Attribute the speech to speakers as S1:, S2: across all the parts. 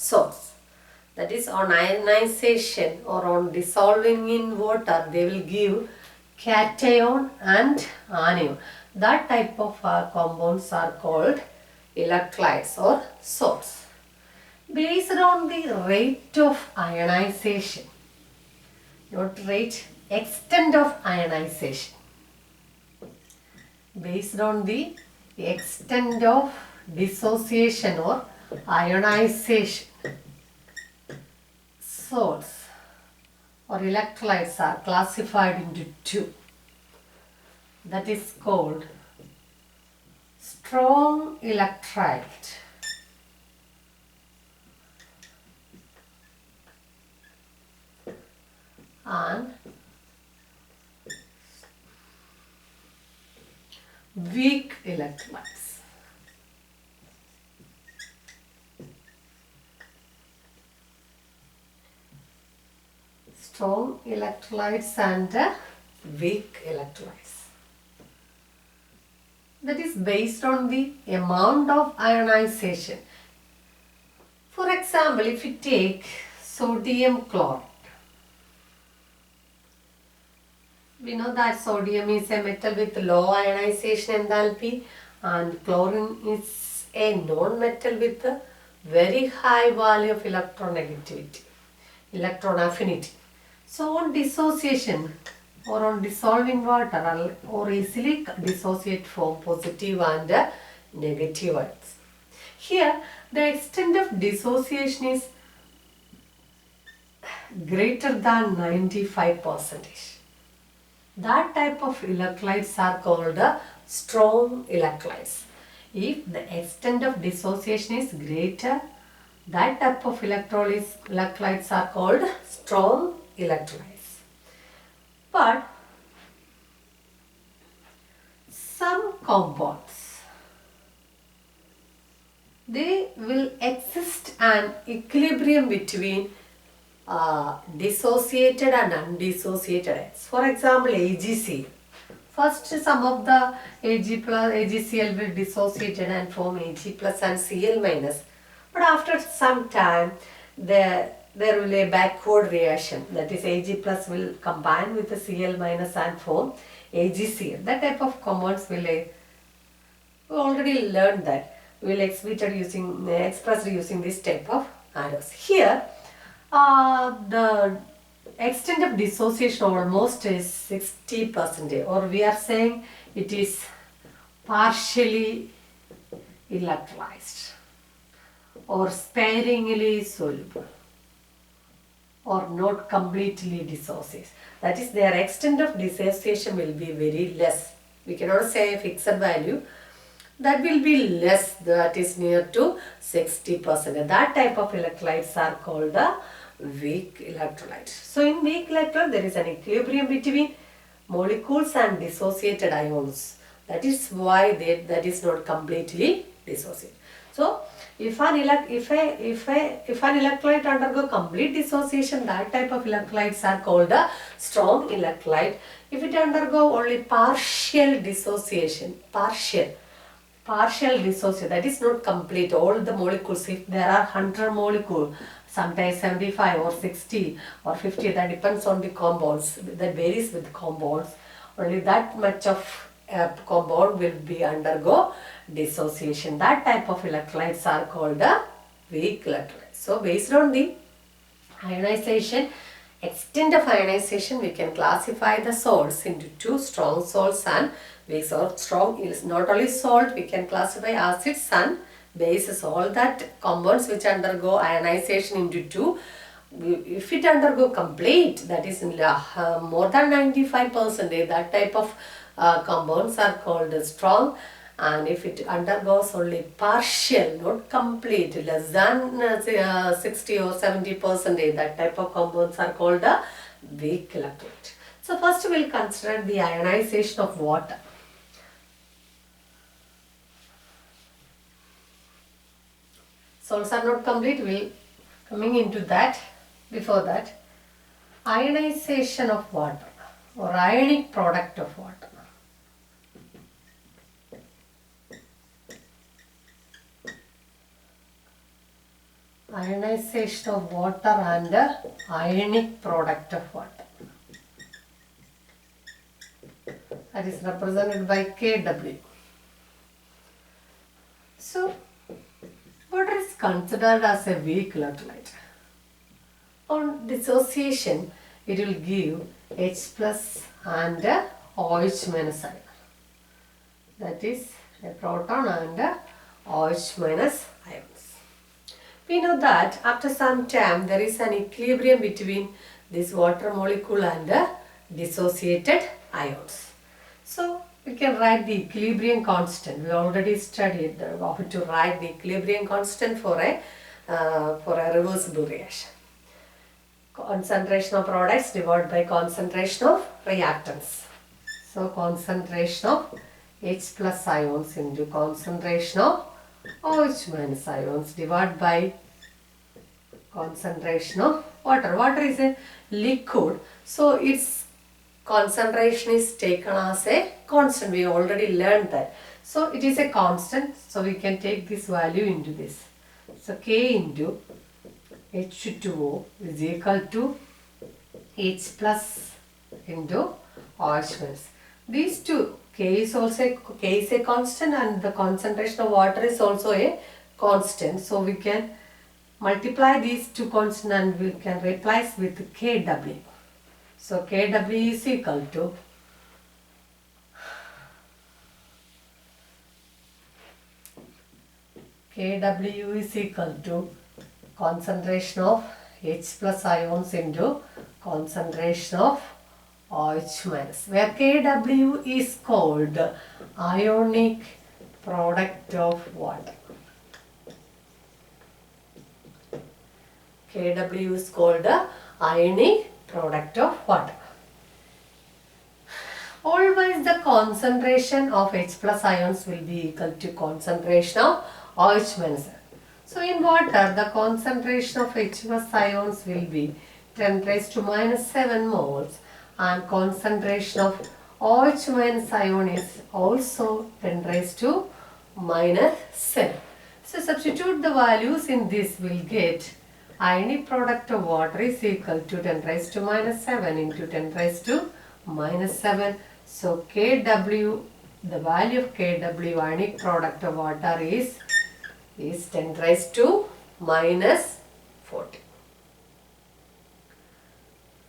S1: salts. That is, on ionization or on dissolving in water, they will give cation and anion. That type of compounds are called electrolytes or salts. Based on the rate of ionization, not rate, extent of ionization. Based on the extent of dissociation or ionization, salts or electrolytes are classified into two. That is called strong electrolyte and weak electrolytes. Strong electrolytes and weak electrolytes. That is based on the amount of ionization. For example, if we take sodium chloride, we know that sodium is a metal with low ionization enthalpy and chlorine is a non-metal with a very high value of electronegativity, electron affinity. So on dissociation or on dissolving water or easily dissociate form positive and negative ions. Here the extent of dissociation is greater than 95%. That type of electrolytes are called strong electrolytes. If the extent of dissociation is greater, that type of electrolytes are called strong electrolytes. But some compounds, they will exist an equilibrium between dissociated and undissociated ions. For example, AgCl. First, some of the AgCl will dissociate and form Ag plus and Cl minus. But after some time, there will be a backward reaction. That is, Ag plus will combine with the Cl minus and form AgCl. That type of compounds will, we already learned that, will expressed using this type of arrows. Here, the extent of dissociation almost is 60%, or we are saying it is partially electrolyzed or sparingly soluble or not completely dissociates. That is, their extent of dissociation will be very less. We cannot say a fixed value. That will be less, that is near to 60%. That type of electrolytes are called the weak electrolyte. So in weak electrolyte, there is an equilibrium between molecules and dissociated ions. That is why that is not completely dissociated. So if an electrolyte undergo complete dissociation, that type of electrolytes are called a strong electrolyte. If it undergo only partial dissociation, partial dissociation, that is not complete, all the molecules, if there are 100 molecules, sometimes 75 or 60 or 50, that depends on the compounds, that varies with the compounds. Only that much of compound will be undergo dissociation. That type of electrolytes are called the weak electrolytes. So based on the ionization, extent of ionization, we can classify the salts into two: strong salts and weak salts. Strong is not only salt, we can classify acids and bases, all that compounds which undergo ionization into two. If it undergo complete, that is more than 95%, that type of compounds are called strong. And if it undergoes only partial, not complete, less than 60 or 70%, that type of compounds are called a weak electrolyte. So first we will consider the ionization of water. Salts are not complete, we will coming into that. Before that, ionization of water or ionic product of water. ionization of water and ionic product of water. That is represented by Kw. So, water is considered as a weak electrolyte. On dissociation, it will give H plus and OH minus ion. That is a proton and OH minus ions. We know that after some time there is an equilibrium between this water molecule and dissociated ions. So we can write the equilibrium constant. We already studied how to write the equilibrium constant for a reversible reaction. Concentration of products divided by concentration of reactants. So concentration of H plus ions into concentration of OH minus ions divided by concentration of water. Water is a liquid, so its concentration is taken as a constant. We already learned that. So it is a constant, so we can take this value into this. So K into H2O is equal to H plus into OH minus. These two, K is a constant and the concentration of water is also a constant. So we can multiply these two constants and we can replace with Kw. So Kw is equal to concentration of H plus ions into concentration of OH minus, where Kw is called ionic product of water. Kw is called the ionic product of water. Always the concentration of H plus ions will be equal to concentration of OH minus. So in water, the concentration of H plus ions will be 10 raised to minus 7 moles and concentration of OH minus ion is also 10 raised to minus 7. So substitute the values in this, will get ionic product of water is equal to 10 raised to minus 7 into 10 raised to minus 7. So Kw, the value of Kw ionic product of water is 10 raised to minus 40.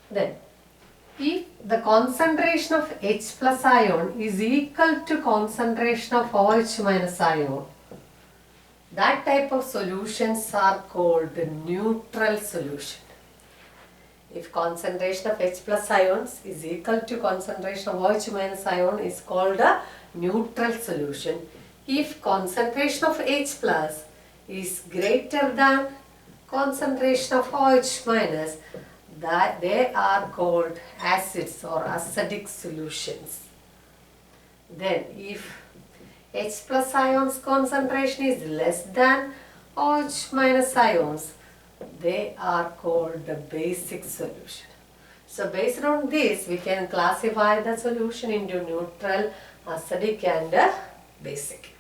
S1: Then, if the concentration of H plus ion is equal to concentration of OH minus ion, that type of solutions are called neutral solution. If concentration of H plus ions is equal to concentration of OH minus ion is called a neutral solution. If concentration of H plus is greater than concentration of OH minus, that they are called acids or acidic solutions. Then if H plus ions concentration is less than OH minus ions, they are called the basic solution. So based on this, we can classify the solution into neutral, acidic and basic.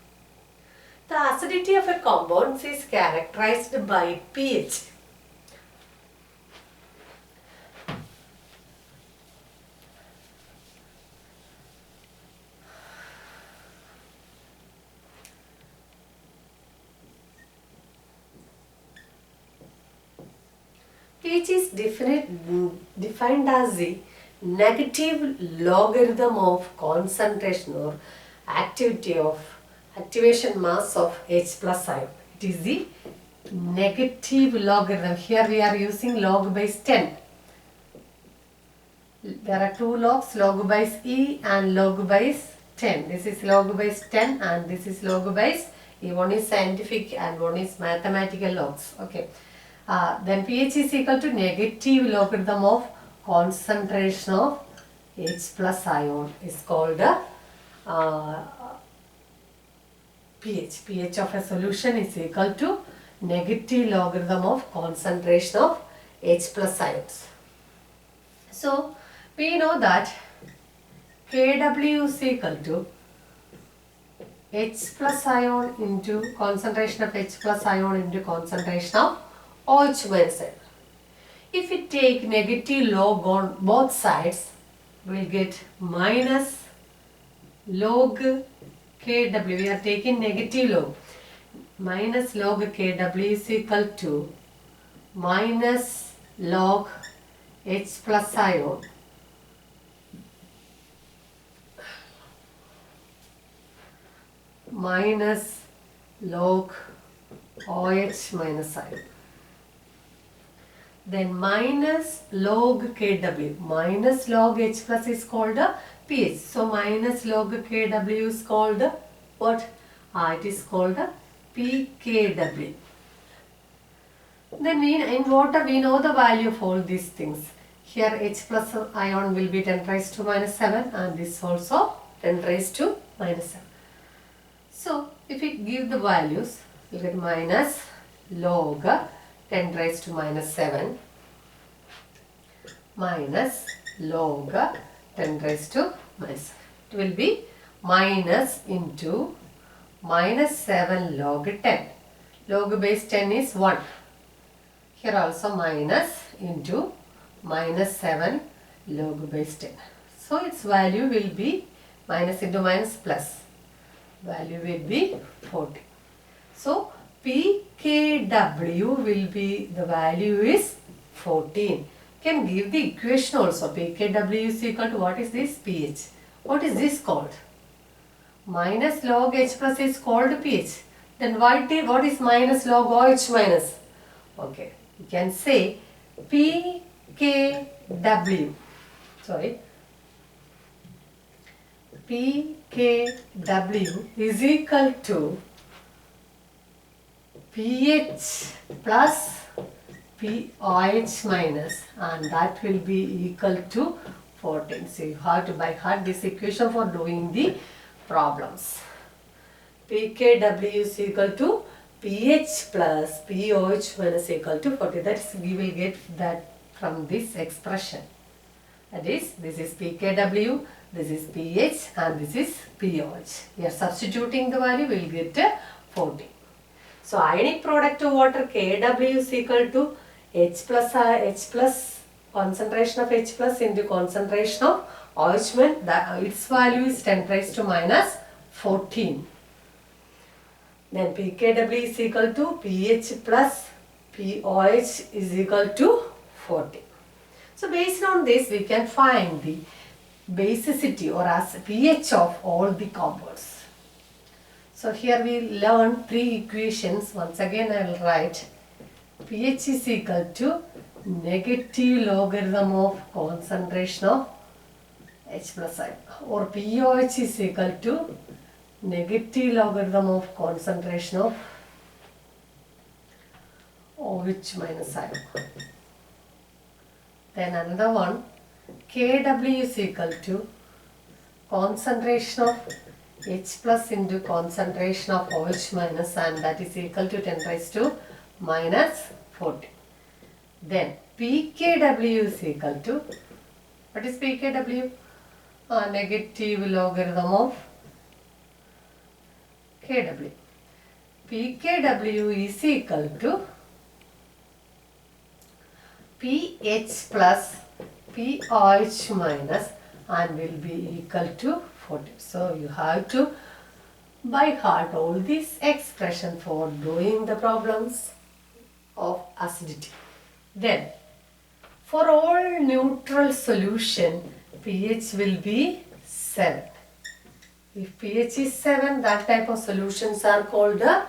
S1: The acidity of a compound is characterized by pH. pH is defined as the negative logarithm of concentration or activation mass of H plus ion. It is the negative logarithm. Here we are using log base 10. There are two logs, log base E and log base 10. This is log base 10 and this is log base E. One is scientific and one is mathematical logs. Okay. Then pH is equal to negative logarithm of concentration of H plus ion is called pH. pH of a solution is equal to negative logarithm of concentration of H plus ions. So we know that Kw is equal to H plus ion into concentration of H plus ion into concentration of OH minus 7. If we take negative log on both sides, we will get minus log Kw. We are taking negative log. Minus log Kw is equal to minus log H plus ion minus log OH minus ion. Then minus log Kw. Minus log H plus is called a pH. So minus log Kw is called what? It is called a pKw. Then in water we know the value of all these things. Here H plus ion will be 10 raised to minus 7 and this also 10 raised to minus 7. So if we give the values, we get minus log 10 raised to minus 7 minus log 10 raised to minus 7. It will be minus into minus 7 log 10. Log base 10 is 1. Here also minus into minus 7 log base 10. So its value will be minus into minus plus. Value will be 40. So pKw will be, the value is 14. Can give the equation also. pKw is equal to, what is this? pH. What is this called? Minus log H plus is called pH. Then what is minus log OH minus? Okay, you can say pKw. Sorry. pKw is equal to pH plus pOH minus, and that will be equal to 14. So you have to by heart this equation for doing the problems. pKw is equal to pH plus pOH minus equal to 40. That's, we will get that from this expression. That is, this is pKw, this is pH and this is pOH. We are substituting the value, we will get 40. So ionic product of water Kw is equal to H plus concentration of H plus into concentration of OH minus. Its value is 10 raised to minus 14. Then pKw is equal to pH plus pOH is equal to 40. So based on this we can find the basicity or as pH of all the compounds. So here we learn 3 equations. Once again I will write. pH is equal to negative logarithm of concentration of H plus ion, or pOH is equal to negative logarithm of concentration of OH minus ion. Then another one, Kw is equal to concentration of H plus into concentration of OH minus, and that is equal to 10 raised to minus 40. Then pKw is equal to, what is pKw? Negative logarithm of Kw. pKw is equal to pH plus pOH minus and will be equal to 40. So you have to by heart all these expressions for doing the problems of acidity. Then for all neutral solution pH will be 7. If pH is 7, that type of solutions are called a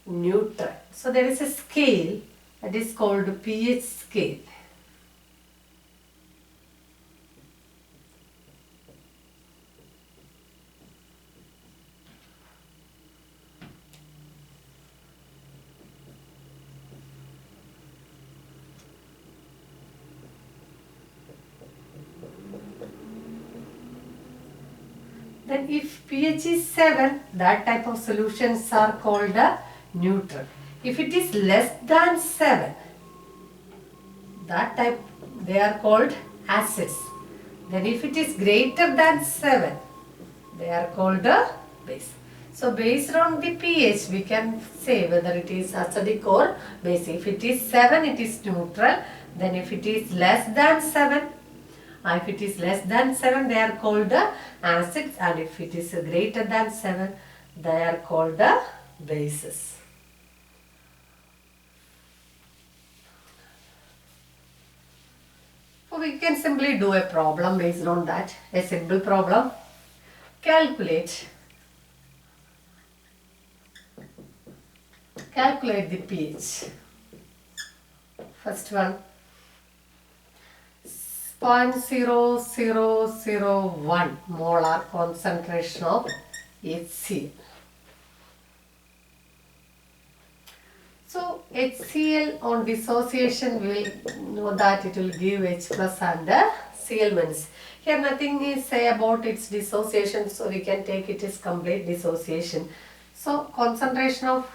S1: neutral. So there is a scale that is called pH scale. Then if pH is 7, that type of solutions are called a neutral. If it is less than 7, that type they are called acids. Then if it is greater than 7, they are called a base. So based on the pH, we can say whether it is acidic or basic. If it is 7, it is neutral. Then if it is less than 7, if it is less than 7, they are called the acids, and if it is greater than 7, they are called the bases. So we can simply do a problem based on that. A simple problem. Calculate the pH. First one, 0.0001 molar concentration of HCl. So HCl on dissociation, we will know that it will give H plus and Cl minus. Here nothing is say about its dissociation, so we can take it as complete dissociation. So concentration of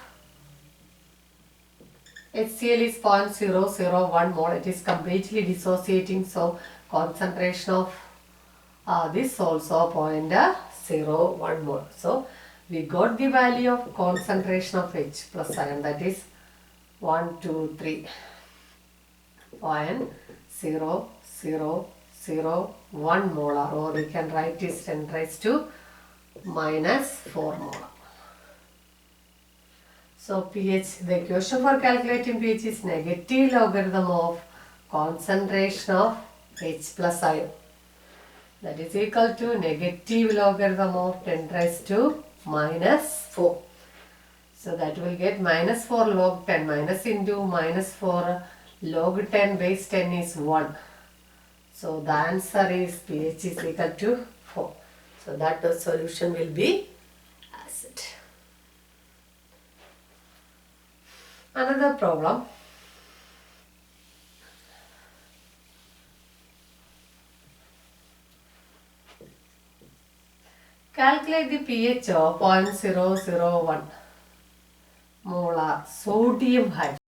S1: HCl is 0.001 mole. It is completely dissociating, so concentration of this also 0.01 mole. So we got the value of concentration of H plus ion, that is 123.0001 molar, or we can write this 10 raised to minus 4 molar. So pH, the equation for calculating pH is negative logarithm of concentration of H plus ion. That is equal to negative logarithm of 10 raised to minus 4. So that will get minus 4 log 10, minus into minus 4 log 10 base 10 is 1. So the answer is pH is equal to 4. So that the solution will be acid. Another problem. Calculate the pH of 0.001 molar sodium hydroxide.